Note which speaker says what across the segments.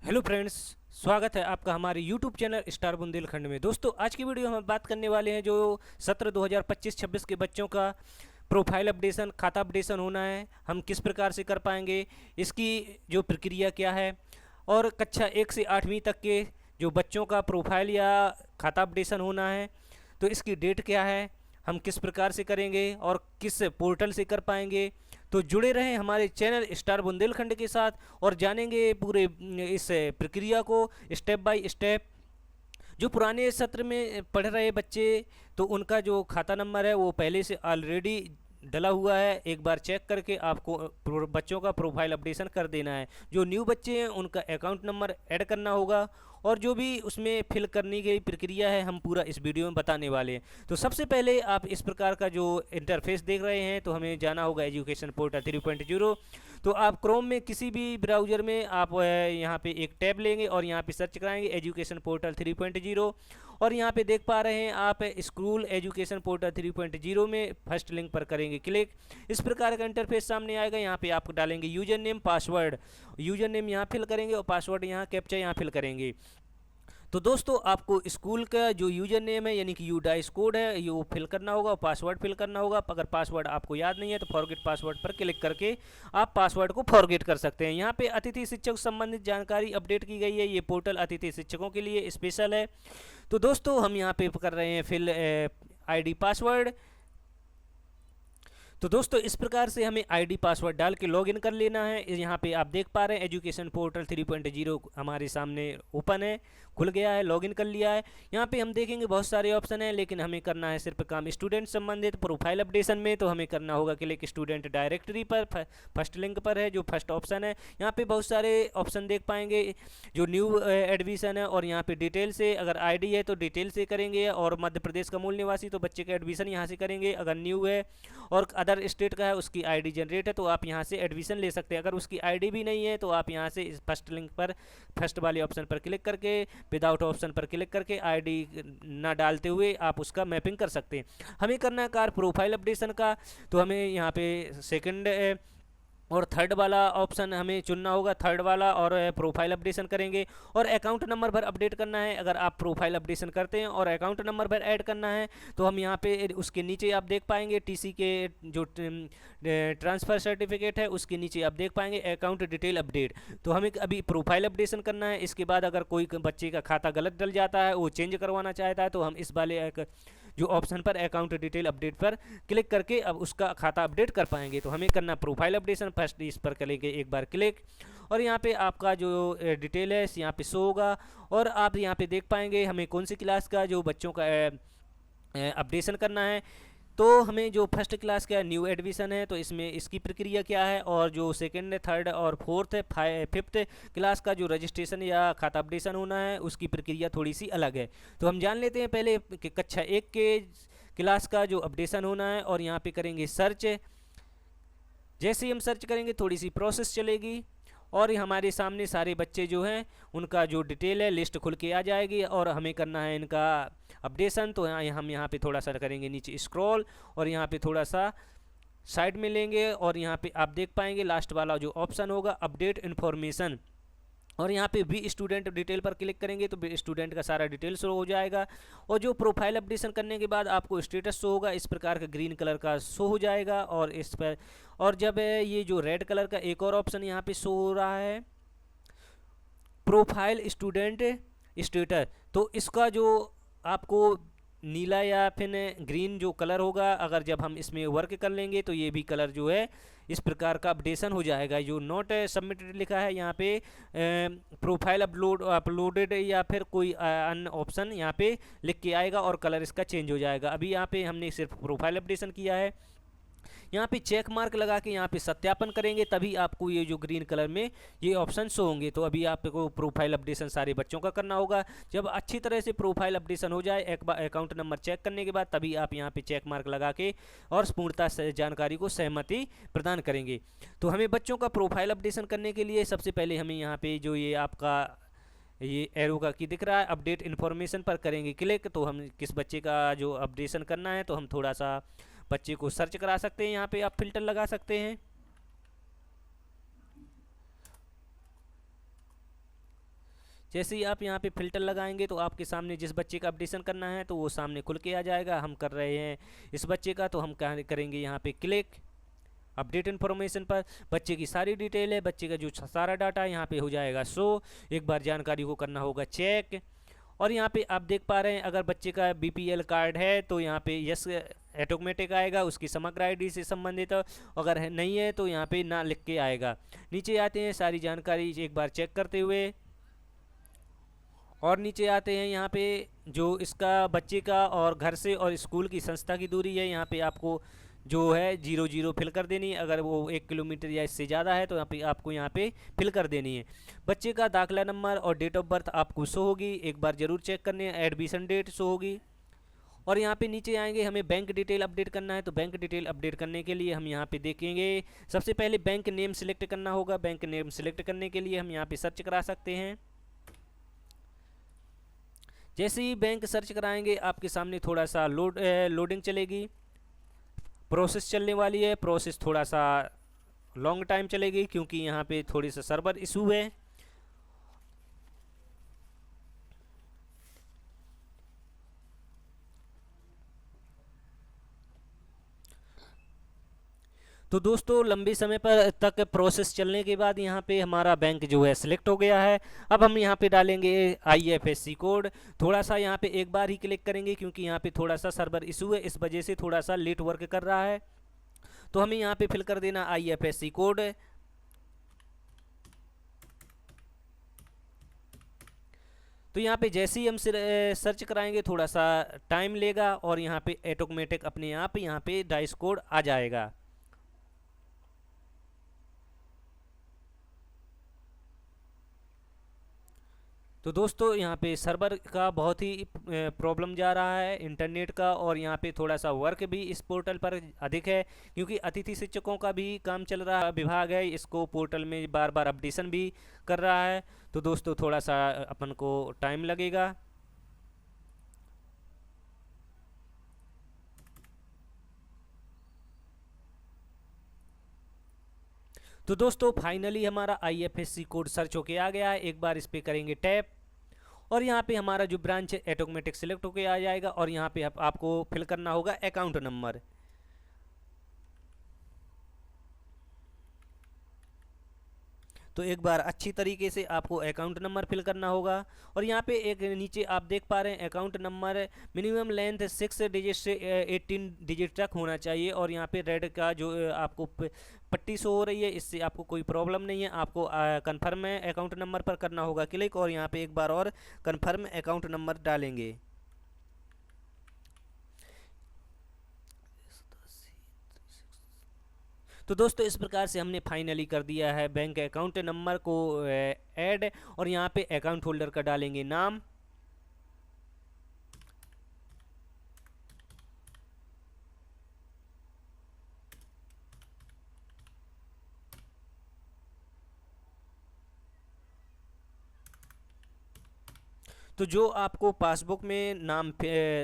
Speaker 1: Hello friends, स्वागत है आपका हमारे यूट्यूब चैनल स्टार बुंदेलखंड में। दोस्तों, आज की वीडियो हम बात करने वाले हैं जो सत्र 2025-26 के बच्चों का प्रोफाइल अपडेशन, खाता अपडेशन होना है, हम किस प्रकार से कर पाएंगे, इसकी जो प्रक्रिया क्या है, और कक्षा 1 से 8वीं तक के जो बच्चों का प्रोफाइल या खाता अपडेशन होना है तो इसकी डेट क्या है, हम किस प्रकार से करेंगे और किस पोर्टल से कर पाएंगे। तो जुड़े रहें हमारे चैनल स्टार बुंदेलखंड के साथ और जानेंगे पूरे इस प्रक्रिया को स्टेप बाय स्टेप। जो पुराने सत्र में पढ़ रहे बच्चे, तो उनका जो खाता नंबर है वो पहले से ऑलरेडी डला हुआ है, एक बार चेक करके आपको बच्चों का प्रोफाइल अपडेशन कर देना है। जो न्यू बच्चे हैं उनका अकाउंट नंबर ऐड करना होगा और जो भी उसमें फिल करने की प्रक्रिया है हम पूरा इस वीडियो में बताने वाले हैं। तो सबसे पहले आप इस प्रकार का जो इंटरफेस देख रहे हैं तो हमें जाना होगा एजुकेशन पोर्टल 3.0। तो आप क्रोम में किसी भी ब्राउज़र में आप यहाँ पे एक टैब लेंगे और यहाँ पे सर्च कराएंगे एजुकेशन पोर्टल 3.0 और यहाँ पे देख पा रहे हैं आप स्कूल एजुकेशन पोर्टल 3.0 में फर्स्ट लिंक पर करेंगे क्लिक। इस प्रकार का इंटरफेस सामने आएगा। यहाँ पे आप डालेंगे user name, password, user name यहाँ फिल करेंगे और पासवर्ड यहाँ कैप्चा यहाँ फिल करेंगे। तो दोस्तों, आपको स्कूल का जो यूजर नेम है यानी कि यूडाइस कोड है ये वो फिल करना होगा और पासवर्ड फिल करना होगा। अगर पासवर्ड आपको याद नहीं है तो फॉरगेट पासवर्ड पर क्लिक करके आप पासवर्ड को फॉरगेट कर सकते हैं। यहाँ पे अतिथि शिक्षक संबंधित जानकारी अपडेट की गई है। ये पोर्टल अतिथि शिक्षकों के लिए स्पेशल है। तो दोस्तों, हम यहाँ पे कर रहे हैं फिल आईडी पासवर्ड। तो दोस्तों, इस प्रकार से हमें आईडी पासवर्ड डाल के लॉगिन कर लेना है। यहाँ पे आप देख पा रहे हैं एजुकेशन पोर्टल 3.0 हमारे सामने ओपन है, खुल गया है, लॉगिन कर लिया है। यहाँ पे हम देखेंगे बहुत सारे ऑप्शन हैं, लेकिन हमें करना है सिर्फ काम स्टूडेंट संबंधित प्रोफाइल अपडेशन में। तो हमें करना होगा क्लिक स्टूडेंट डायरेक्टरी पर, फर्स्ट लिंक पर है जो फर्स्ट ऑप्शन है। यहाँ पे बहुत सारे ऑप्शन देख पाएंगे जो न्यू एडमिशन है और यहाँ पे डिटेल से, अगर आईडी है तो डिटेल से करेंगे और मध्य प्रदेश का मूल निवासी तो बच्चे का एडमिशन यहाँ से करेंगे। अगर न्यू है और अदर स्टेट का है उसकी आईडी जनरेट है तो आप यहाँ से एडमिशन ले सकते हैं। अगर उसकी आईडी भी नहीं है तो आप यहाँ से इस फर्स्ट लिंक पर, फर्स्ट वाले ऑप्शन पर क्लिक करके विदाउट ऑप्शन पर क्लिक करके आईडी ना डालते हुए आप उसका मैपिंग कर सकते हैं। हमें करना है कार प्रोफाइल अपडेशन का, तो हमें यहाँ पे सेकंड और थर्ड वाला ऑप्शन हमें चुनना होगा, थर्ड वाला, और प्रोफाइल अपडेशन करेंगे और अकाउंट नंबर भर अपडेट करना है। अगर आप प्रोफाइल अपडेशन करते हैं और अकाउंट नंबर भर ऐड करना है तो हम यहाँ पे उसके नीचे आप देख पाएंगे टीसी के जो ट्रांसफ़र सर्टिफिकेट है उसके नीचे आप देख पाएंगे अकाउंट डिटेल अपडेट। तो हमें अभी प्रोफाइल अपडेशन करना है। इसके बाद अगर कोई बच्चे का खाता गलत डल जाता है, वो चेंज करवाना चाहता है, तो हम इस वाले जो ऑप्शन पर अकाउंट डिटेल अपडेट पर क्लिक करके अब उसका खाता अपडेट कर पाएंगे। तो हमें करना प्रोफाइल अपडेशन, फर्स्ट इस पर करेंगे एक बार क्लिक और यहाँ पे आपका जो डिटेल है यहाँ पे शो होगा और आप यहाँ पे देख पाएंगे हमें कौन सी क्लास का जो बच्चों का अपडेशन करना है। तो हमें जो फर्स्ट क्लास का न्यू एडमिशन है तो इसमें इसकी प्रक्रिया क्या है, और जो सेकंड, थर्ड और फोर्थ, फिफ्थ क्लास का जो रजिस्ट्रेशन या खाता अपडेशन होना है उसकी प्रक्रिया थोड़ी सी अलग है। तो हम जान लेते हैं पहले कि कक्षा 1 के क्लास का जो अपडेशन होना है और यहाँ पे करेंगे सर्च। जैसे ही हम सर्च करेंगे थोड़ी सी प्रोसेस चलेगी और हमारे सामने सारे बच्चे जो हैं उनका जो डिटेल है लिस्ट खुल के आ जाएगी और हमें करना है इनका अपडेशन। तो हम यहाँ पे थोड़ा सा करेंगे नीचे स्क्रॉल और यहाँ पे थोड़ा सा साइड में लेंगे और यहाँ पे आप देख पाएंगे लास्ट वाला जो ऑप्शन होगा अपडेट इन्फॉर्मेशन, और यहाँ पे भी स्टूडेंट डिटेल पर क्लिक करेंगे तो स्टूडेंट का सारा डिटेल शो हो जाएगा। और जो प्रोफाइल अपडेशन करने के बाद आपको स्टेटस शो होगा, इस प्रकार का ग्रीन कलर का शो हो जाएगा। और इस पर, और जब ये जो रेड कलर का एक और ऑप्शन यहाँ पे शो हो रहा है प्रोफाइल स्टूडेंट स्टेटस, तो इसका जो आपको नीला या फिर ग्रीन जो कलर होगा, अगर जब हम इसमें वर्क कर लेंगे तो ये भी कलर जो है इस प्रकार का अपडेशन हो जाएगा। जो नॉट सबमिटेड लिखा है यहाँ पे प्रोफाइल अपलोडेड या फिर कोई अन्य ऑप्शन यहाँ पे लिख के आएगा और कलर इसका चेंज हो जाएगा। अभी यहाँ पे हमने सिर्फ प्रोफाइल अपडेशन किया है। यहाँ पे चेक मार्क लगा के यहाँ पे सत्यापन करेंगे तभी आपको ये जो ग्रीन कलर में ये ऑप्शन शो होंगे। तो अभी आपको प्रोफाइल अपडेशन सारे बच्चों का करना होगा। जब अच्छी तरह से प्रोफाइल अपडेशन हो जाए एक बार अकाउंट नंबर चेक करने के बाद, तभी आप यहाँ पे चेक मार्क लगा के और पूर्णतः जानकारी को सहमति प्रदान करेंगे। तो हमें बच्चों का प्रोफाइल अपडेशन करने के लिए सबसे पहले हमें यहाँ पे जो ये आपका ये एरो का की दिख रहा है अपडेट इन्फॉर्मेशन पर करेंगे क्लिक। तो हम किस बच्चे का जो अपडेशन करना है तो हम थोड़ा सा बच्चे को सर्च करा सकते हैं। यहाँ पे आप फिल्टर लगा सकते हैं। जैसे ही आप यहाँ पे फ़िल्टर लगाएंगे तो आपके सामने जिस बच्चे का अपडेशन करना है तो वो सामने खुल के आ जाएगा। हम कर रहे हैं इस बच्चे का, तो हम करेंगे यहाँ पे क्लिक अपडेट इन्फॉर्मेशन पर। बच्चे की सारी डिटेल है, बच्चे का जो सारा डाटा है यहाँ पे हो जाएगा शो। एक बार जानकारी को करना होगा चेक। और यहाँ पे आप देख पा रहे हैं अगर बच्चे का बीपीएल कार्ड है तो यहाँ पे यस ऑटोमेटिक आएगा उसकी समग्र आईडी से संबंधित, अगर नहीं है तो यहाँ पे ना लिख के आएगा। नीचे आते हैं सारी जानकारी एक बार चेक करते हुए, और नीचे आते हैं यहाँ पे जो इसका बच्चे का और घर से और स्कूल की संस्था की दूरी है। यहाँ पे आपको जो है 0 फिल कर देनी है। अगर वो 1 किलोमीटर या इससे ज़्यादा है तो यहाँ पे आपको यहाँ पे फिल कर देनी है। बच्चे का दाखला नंबर और डेट ऑफ बर्थ आपको शो होगी, एक बार ज़रूर चेक करने। एडमिशन डेट शो होगी। और यहाँ पे नीचे आएंगे हमें बैंक डिटेल अपडेट करना है, तो बैंक डिटेल अपडेट करने के लिए हम यहाँ पे देखेंगे सबसे पहले बैंक नेम सिलेक्ट करना होगा। बैंक नेम सिलेक्ट करने के लिए हम यहाँ पे सर्च करा सकते हैं। जैसे ही बैंक सर्च कराएंगे आपके सामने थोड़ा सा लोडिंग चलेगी, प्रोसेस चलने वाली है। प्रोसेस थोड़ा सा लॉन्ग टाइम चलेगी क्योंकि यहाँ पे थोड़ी सा सर्वर इशू है। तो दोस्तों लंबे समय पर तक प्रोसेस चलने के बाद यहाँ पे हमारा बैंक जो है सिलेक्ट हो गया है। अब हम यहाँ पे डालेंगे IFSC कोड। थोड़ा सा यहाँ पे एक बार ही क्लिक करेंगे क्योंकि यहाँ पे थोड़ा सा सर्वर इशू है, इस वजह से थोड़ा सा लेट वर्क कर रहा है। तो हमें यहाँ पे फिल कर देना IFSC कोड। तो यहाँ पे जैसे ही हम सर्च कराएंगे थोड़ा सा टाइम लेगा और यहाँ पे ऑटोमेटिक अपने आप यहाँ पे डाइस कोड आ जाएगा। तो दोस्तों यहाँ पे सर्वर का बहुत ही प्रॉब्लम जा रहा है इंटरनेट का, और यहाँ पे थोड़ा सा वर्क भी इस पोर्टल पर अधिक है क्योंकि अतिथि शिक्षकों का भी काम चल रहा है, विभाग है, इसको पोर्टल में बार बार अपडेशन भी कर रहा है। तो दोस्तों थोड़ा सा अपन को टाइम लगेगा। तो दोस्तों फाइनली हमारा IFSC कोड सर्च होके आ गया है। एक बार इस पर करेंगे टैप और यहाँ पे हमारा जो ब्रांच है ऑटोमेटिक सिलेक्ट होके आ जाएगा। और यहाँ पे आपको फिल करना होगा अकाउंट नंबर। तो एक बार अच्छी तरीके से आपको अकाउंट नंबर फिल करना होगा। और यहाँ पे एक नीचे आप देख पा रहे हैं account number minimum length 6 digit से 18 डिजिट तक होना चाहिए। और यहाँ पे रेड का जो आपको पट्टी शो हो रही है, इससे आपको कोई प्रॉब्लम नहीं है। आपको कन्फर्म अकाउंट नंबर पर करना होगा क्लिक, और यहाँ पे एक बार और कन्फर्म अकाउंट नंबर डालेंगे। तो दोस्तों इस प्रकार से हमने फाइनली कर दिया है बैंक अकाउंट नंबर को ऐड। और यहाँ पे अकाउंट होल्डर का डालेंगे नाम। तो जो आपको पासबुक में नाम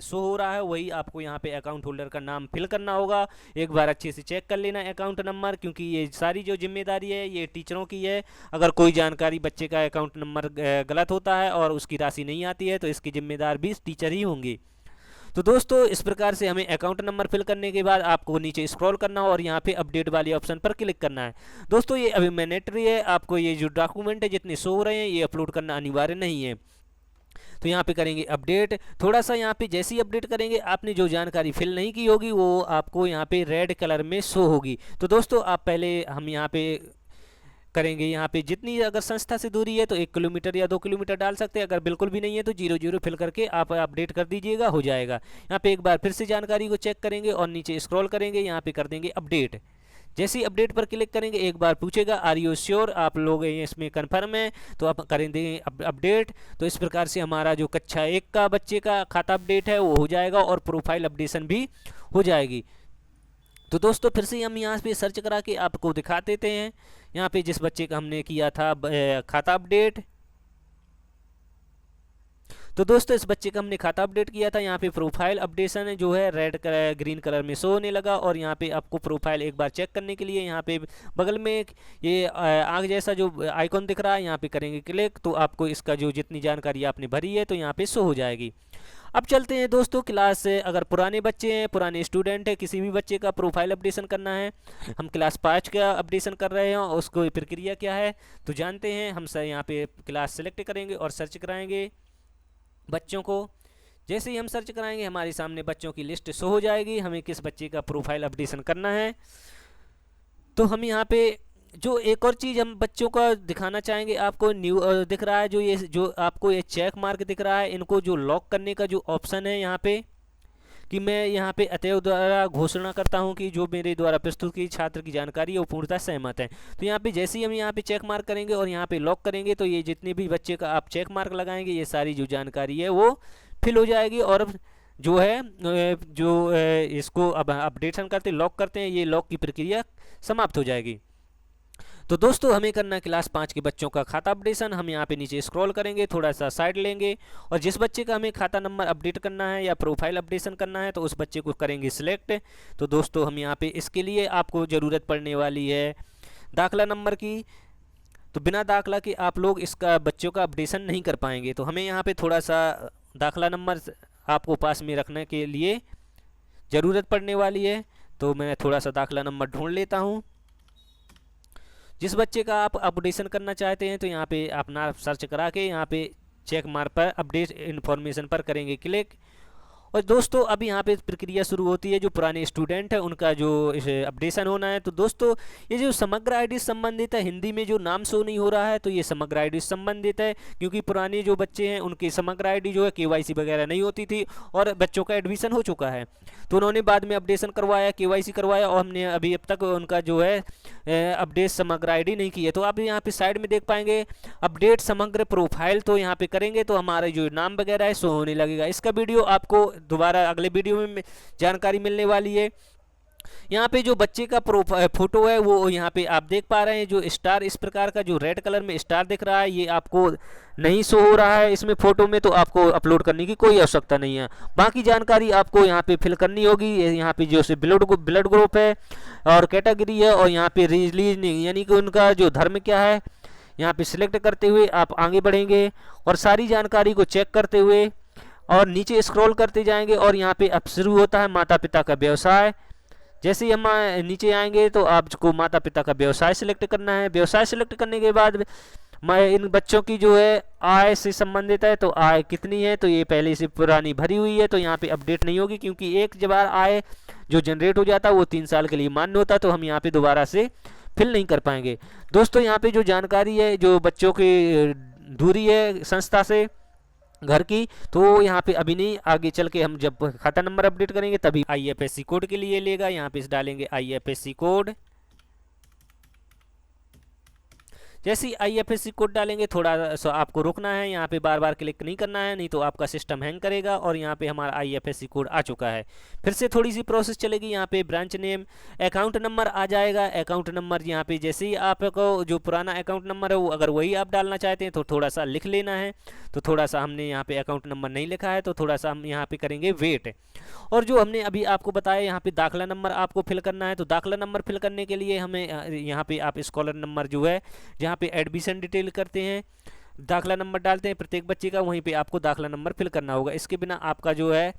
Speaker 1: शो हो रहा है वही आपको यहाँ पे अकाउंट होल्डर का नाम फिल करना होगा। एक बार अच्छे से चेक कर लेना अकाउंट नंबर, क्योंकि ये सारी जो जिम्मेदारी है ये टीचरों की है। अगर कोई जानकारी बच्चे का अकाउंट नंबर गलत होता है और उसकी राशि नहीं आती है तो इसकी जिम्मेदार भी टीचर ही होंगे। तो दोस्तों इस प्रकार से हमें अकाउंट नंबर फिल करने के बाद आपको नीचे स्क्रॉल करना हो और यहाँ पे अपडेट वाले ऑप्शन पर क्लिक करना है। दोस्तों ये अभी मैंडेटरी है, आपको ये जो डॉक्यूमेंट है जितने शो हो रहे हैं ये अपलोड करना अनिवार्य नहीं है। तो यहाँ पे करेंगे अपडेट। थोड़ा सा यहाँ पे जैसे ही अपडेट करेंगे आपने जो जानकारी फिल नहीं की होगी वो आपको यहाँ पे रेड कलर में शो होगी। तो दोस्तों आप पहले हम यहाँ पे करेंगे, यहाँ पे जितनी अगर संस्था से दूरी है तो 1 किलोमीटर या 2 किलोमीटर डाल सकते हैं। अगर बिल्कुल भी नहीं है तो 0 फिल करके आप अपडेट कर दीजिएगा, हो जाएगा। यहाँ पे एक बार फिर से जानकारी को चेक करेंगे और नीचे स्क्रॉल करेंगे, यहाँ पे कर देंगे अपडेट। जैसे ही अपडेट पर क्लिक करेंगे एक बार पूछेगा आर यू श्योर, आप लोग इसमें कन्फर्म है, तो आप करेंगे अपडेट। तो इस प्रकार से हमारा जो कक्षा 1 का बच्चे का खाता अपडेट है वो हो जाएगा और प्रोफाइल अपडेशन भी हो जाएगी। तो दोस्तों फिर से हम यहाँ पे सर्च करा के आपको दिखा देते हैं। यहाँ पे जिस बच्चे का हमने किया था खाता अपडेट, तो दोस्तों इस बच्चे का हमने खाता अपडेट किया था। यहाँ पे प्रोफाइल अपडेशन जो है रेड कलर ग्रीन कलर में शो होने लगा, और यहाँ पे आपको प्रोफाइल एक बार चेक करने के लिए यहाँ पे बगल में ये आग जैसा जो आइकॉन दिख रहा है, यहाँ पे करेंगे क्लिक तो आपको इसका जो जितनी जानकारी आपने भरी है तो यहाँ पे शो हो जाएगी। अब चलते हैं दोस्तों क्लास से। अगर पुराने बच्चे हैं, पुराने स्टूडेंट हैं, किसी भी बच्चे का प्रोफाइल अपडेशन करना है, हम क्लास 5 का अपडेशन कर रहे हैं, उसको प्रक्रिया क्या है तो जानते हैं। हम सर यहाँ पे क्लास सेलेक्ट करेंगे और सर्च कराएंगे बच्चों को। जैसे ही हम सर्च कराएंगे हमारे सामने बच्चों की लिस्ट शो हो जाएगी, हमें किस बच्चे का प्रोफाइल अपडेशन करना है। तो हम यहाँ पे जो एक और चीज़ हम बच्चों का दिखाना चाहेंगे, आपको न्यू दिख रहा है जो आपको ये चेक मार्क दिख रहा है, इनको जो लॉक करने का जो ऑप्शन है यहाँ पे, कि मैं यहाँ पे अतएव द्वारा घोषणा करता हूँ कि जो मेरे द्वारा प्रस्तुत की छात्र की जानकारी है वो पूर्णतः सहमत है। तो यहाँ पे जैसे ही हम यहाँ पे चेक मार्क करेंगे और यहाँ पे लॉक करेंगे तो ये जितने भी बच्चे का आप चेक मार्क लगाएंगे ये सारी जो जानकारी है वो फिल हो जाएगी, और जो है इसको अब अपडेशन करते लॉक करते हैं, ये लॉक की प्रक्रिया समाप्त हो जाएगी। तो दोस्तों हमें करना है क्लास 5 के बच्चों का खाता अपडेशन। हम यहाँ पे नीचे स्क्रॉल करेंगे, थोड़ा सा साइड लेंगे, और जिस बच्चे का हमें खाता नंबर अपडेट करना है या प्रोफाइल अपडेशन करना है तो उस बच्चे को करेंगे सिलेक्ट। तो दोस्तों हम यहाँ पे इसके लिए आपको ज़रूरत पड़ने वाली है दाखला नंबर की। तो बिना दाखला के आप लोग इसका बच्चों का अपडेशन नहीं कर पाएंगे। तो हमें यहाँ पर थोड़ा सा दाखला नंबर आपको पास में रखने के लिए ज़रूरत पड़ने वाली है। तो मैं थोड़ा सा दाखला नंबर ढूंढ लेता हूँ। जिस बच्चे का आप अपडेशन करना चाहते हैं तो यहाँ पे अपना सर्च करा के यहाँ पे चेक मार्क पर अपडेट इन्फॉर्मेशन पर करेंगे क्लिक। और दोस्तों अब यहाँ पे प्रक्रिया शुरू होती है, जो पुराने स्टूडेंट है उनका जो अपडेशन होना है। तो दोस्तों ये जो समग्र आईडी संबंधित है, हिंदी में जो नाम शो नहीं हो रहा है तो ये समग्र आईडी संबंधित है, क्योंकि पुराने जो बच्चे हैं उनकी समग्र आईडी जो है केवाईसी वगैरह नहीं होती थी और बच्चों का एडमिशन हो चुका है, तो उन्होंने बाद में अपडेशन करवाया, केवाईसी करवाया, और हमने अभी अब तक उनका जो है अपडेट समग्र आईडी नहीं की है। तो आप यहाँ पे साइड में देख पाएंगे अपडेट समग्र प्रोफाइल, तो यहाँ पे करेंगे तो हमारे जो नाम वगैरह है शो होने लगेगा। इसका वीडियो आपको दोबारा अगले वीडियो में जानकारी मिलने वाली है। यहाँ पे जो बच्चे का फोटो है वो यहाँ पे आप देख पा रहे हैं, जो स्टार इस प्रकार का जो रेड कलर में स्टार दिख रहा है ये आपको नहीं शो हो रहा है इसमें फोटो में, तो आपको अपलोड करने की कोई आवश्यकता नहीं है। बाकी जानकारी आपको यहाँ पे फिल करनी होगी। यहाँ पे जो ब्लड ग्रुप है और कैटेगरी है, और यहाँ पे रिलीजन यानी कि उनका जो धर्म क्या है, यहाँ पे सिलेक्ट करते हुए आप आगे बढ़ेंगे और सारी जानकारी को चेक करते हुए और नीचे स्क्रॉल करते जाएंगे। और यहाँ पे अब शुरू होता है माता पिता का व्यवसाय। जैसे ही हम नीचे आएंगे तो आपको माता पिता का व्यवसाय सिलेक्ट करना है। व्यवसाय सिलेक्ट करने के बाद इन बच्चों की जो है आय से संबंधित है, तो आय कितनी है, तो ये पहले से पुरानी भरी हुई है, तो यहाँ पे अपडेट नहीं होगी, क्योंकि एक बार आय जो जनरेट हो जाता है वो 3 साल के लिए मान्य होता है, तो हम यहाँ पे दोबारा से फिल नहीं कर पाएंगे। दोस्तों यहाँ पे जो जानकारी है, जो बच्चों की दूरी है संस्था से घर की, तो यहाँ पे अभी नहीं, आगे चल के हम जब खाता नंबर अपडेट करेंगे तभी IFSC कोड के लिए लेगा। यहाँ पे डालेंगे IFSC कोड। जैसे ही IFSC कोड डालेंगे थोड़ा सा आपको रुकना है, यहाँ पे बार बार क्लिक नहीं करना है, नहीं तो आपका सिस्टम हैंग करेगा। और यहाँ पे हमारा IFSC कोड आ चुका है। फिर से थोड़ी सी प्रोसेस चलेगी। यहाँ पे ब्रांच नेम, अकाउंट नंबर आ जाएगा। अकाउंट नंबर यहाँ पे जैसे ही आपको जो पुराना अकाउंट नंबर है वो अगर वही आप डालना चाहते हैं तो थोड़ा सा लिख लेना है। तो थोड़ा सा हमने यहाँ पे अकाउंट नंबर नहीं लिखा है, तो थोड़ा सा हम यहाँ पे करेंगे वेट। और जो हमने अभी आपको बताया यहाँ पे दाखला नंबर आपको फिल करना है। तो दाखला नंबर फिल करने के लिए हमें यहाँ पे आप स्कॉलर नंबर जो है जहाँ पे एडमिशन डिटेल करते हैं, दाखला नंबर डालते हैं प्रत्येक बच्चे का, वहीं पे आपको दाखला नंबर फिल करना होगा। इसके बिना आपका जो है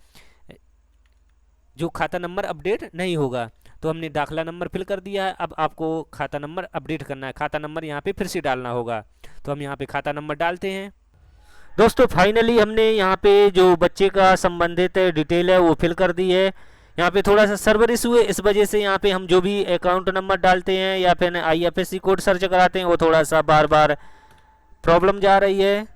Speaker 1: जो खाता नंबर अपडेट नहीं होगा। तो हमने दाखला नंबर फिल कर दिया है, अब आपको खाता नंबर अपडेट करना है। खाता नंबर यहाँ पे फिर से डालना होगा। तो हम यहाँ पे खाता नंबर डालते हैं। दोस्तों फाइनली हमने यहाँ पे जो बच्चे का संबंधित डिटेल है वो फिल कर दी है। यहाँ पे थोड़ा सा सर्वर इशू है, इस वजह से यहाँ पे हम जो भी अकाउंट नंबर डालते हैं या फिर IFSC कोड सर्च कराते हैं वो थोड़ा सा बार बार प्रॉब्लम जा रही है।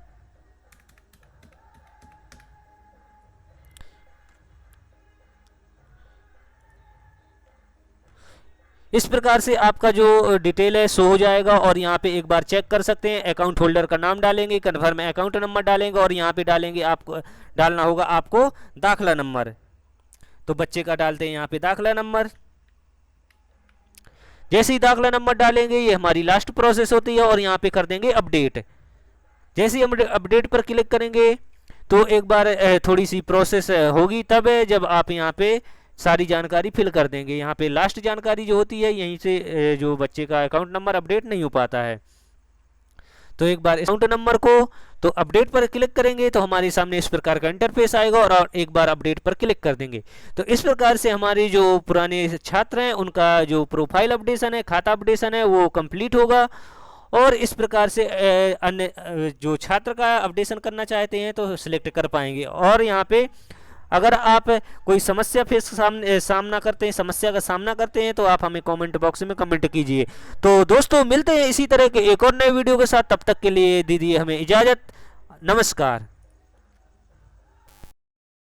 Speaker 1: इस प्रकार से आपका जो डिटेल है शो हो जाएगा। और यहाँ पे एक बार चेक कर सकते हैं, अकाउंट होल्डर का नाम डालेंगे, कन्फर्म अकाउंट नंबर डालेंगे और यहाँ पे डालेंगे, आपको डालना होगा आपको दाखला नंबर। तो बच्चे का डालते हैं यहाँ पे दाखला नंबर। जैसे ही दाखला नंबर डालेंगे ये हमारी लास्ट प्रोसेस होती है और यहाँ पे कर देंगे अपडेट। जैसे ही हम अपडेट पर क्लिक करेंगे तो एक बार थोड़ी सी प्रोसेस होगी तब जब आप यहाँ पे सारी जानकारी फिल कर देंगे। यहाँ पे लास्ट जानकारी जो होती है यहीं से जो बच्चे का अकाउंट नंबर अपडेट नहीं हो पाता है। तो एक बार अकाउंट नंबर को तो अपडेट पर क्लिक करेंगे तो हमारे सामने इस प्रकार का इंटरफेस आएगा और एक बार अपडेट पर क्लिक कर देंगे तो इस प्रकार से हमारे जो पुराने छात्र हैं उनका जो प्रोफाइल अपडेशन है, खाता अपडेशन है, वो कंप्लीट होगा। और इस प्रकार से अन्य जो छात्र का अपडेशन करना चाहते हैं तो सिलेक्ट कर पाएंगे। और यहाँ पे अगर आप कोई समस्या समस्या का सामना करते हैं तो आप हमें कमेंट बॉक्स में कमेंट कीजिए। तो दोस्तों मिलते हैं इसी तरह के एक और नए वीडियो के साथ, तब तक के लिए दीजिए हमें इजाज़त। नमस्कार।